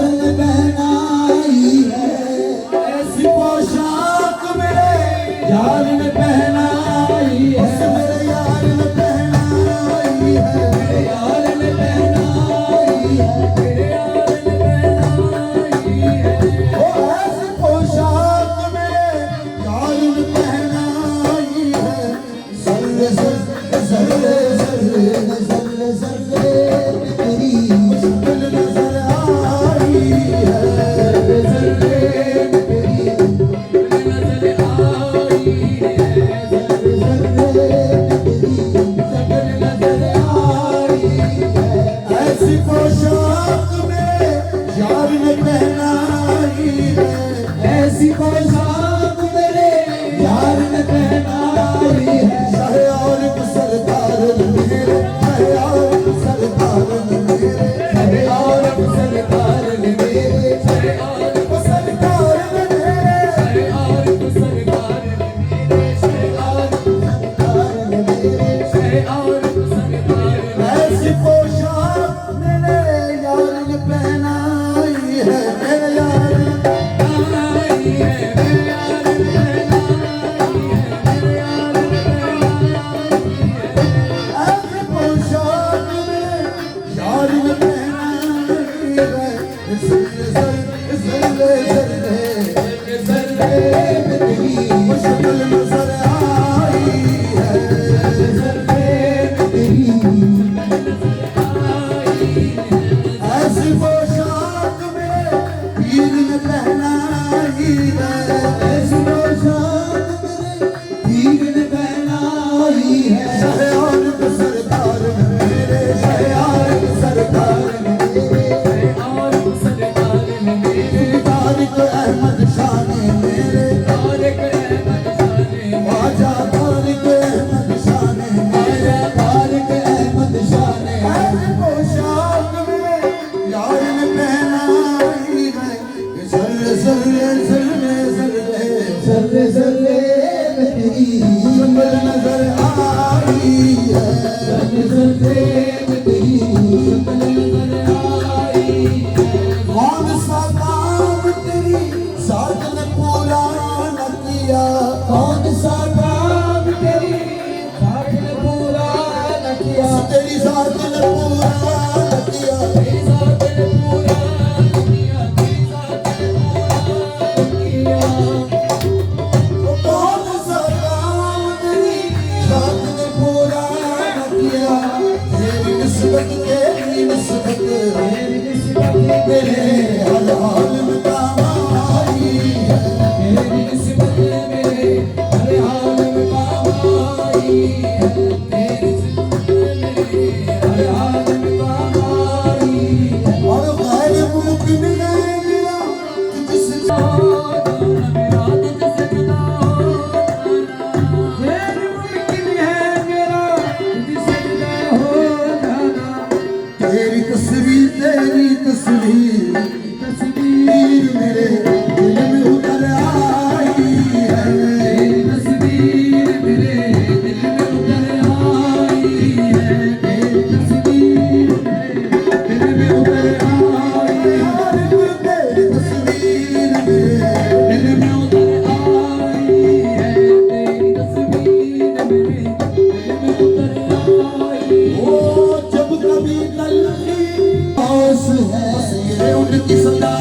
यार ने पहनाई है, ऐसी पोशाक मेरे यार ने पहनाई है, मेरे यार ने पहनाई है, मेरे यार ने पहनाई है, मेरे यार ने पहनाई है। ओ ऐसी पोशाक मेरे यार ने पहनाई है, ज़र्रे ज़र्रे ज़र्रे ज़र्रे ज़र्रे ज़र्रे तेरी मुश्किल नजर आई है, ज़र्रे ज़र्रे तेरी मुश्किल नजर आई है, ज़र्रे ज़र्रे तेरी मुश्किल नजर आई है। ऐसी पोशाक में यार ने पहनाई है, ऐसी पोशाक मेरे यार ने पहनाई है। शाहे और सरदार मेरे, शाहे और सरदार मेरे, शाहे और सरदार मेरे, शाहे और सरदार मेरे, शाहे और सरदार मेरे, शाहे और सरदार मेरे, शाहे और सरदार। ऐसी पोशाक मेरे यार ने पहनाई है, मेरे यार ने पहनाई है, मेरे यार ने पहनाई है, मेरे यार ने पहनाई है। ऐसी पोशाक में यार ने पहनाई है, ज़र्रे ज़र्रे ज़र्रे ज़र्रे ज़र्रे में तेरी मुश्किल नजर आई है, ज़र्रे ज़र्रे में तेरी मुश्किल नजर आई है। ऐसी पोशाक में हीर ने पहनाई है, ऐसी पोशाक में हीर ने पहनाई है। शाहे और सरदार मेरे, शाहे और सरदार मेरे, शाहे और सरदार मेरे, तारिक अहमद शान मेरे, तारिक अहमद शान, ख्वाजा तारिक अहमद शान, ख्वाजा तारिक अहमद शान। ऐसी पोशाक में यार ने पहनाई है, ज़र्रे ज़र्रे ज़र्रे ज़र्रे ज़र्रे ज़र्रे में तेरी मुश्किल नजर आई है, ज़र्रे ज़र्रे में तेरी मुश्किल नजर आई है। कौन सा काम तेरी साथ ने पूरा न किया, कौन सा काम तेरी साथ ने पूरा न किया, तेरी साथ ने पूरा न किया, तेरी साथ ने पूरा न किया, तेरी साथ ने पूरा न किया। कौन सा काम तेरी साथ ने पूरा न किया, तेरी निस्बत तेरी निस्बत तेरी निस्बत मेरे हर हाल में काम आई है, तेरी निस्बत मेरे हर हाल में काम आई है, तेरी निस्बत मेरे हर हाल में काम आई है। और गैर मुमकिन है मेरा तुझसे मेरा तुझसे जुदा होना, गैर मुमकिन है मेरा तुझसे जुदा हो जाना। तेरी तस्वीर तस्वीर मेरे दिल में उतर आई है, तेरी तस्वीर मेरे दिल में उतर आई है, तेरी तस्वीर मेरे दिल में उतर आई है, तेरी तस्वीर मेरे दिल में उतर आई है, तेरी तस्वीर मेरे दिल में उतर आई। ओ जब कभी तलखी है, ये उनकी सदा